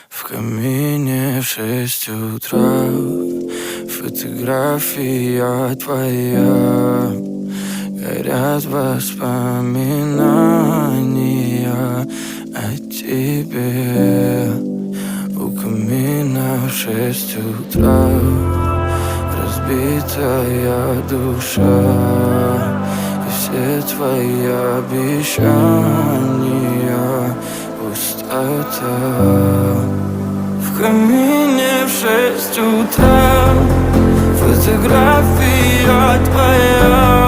В камине в 6 утра фотография твоя. Горят воспоминания о тебе. У камина в 6 утра разбитая душа, и все твои обещания пустота. В камине в 6 утра фотография твоя.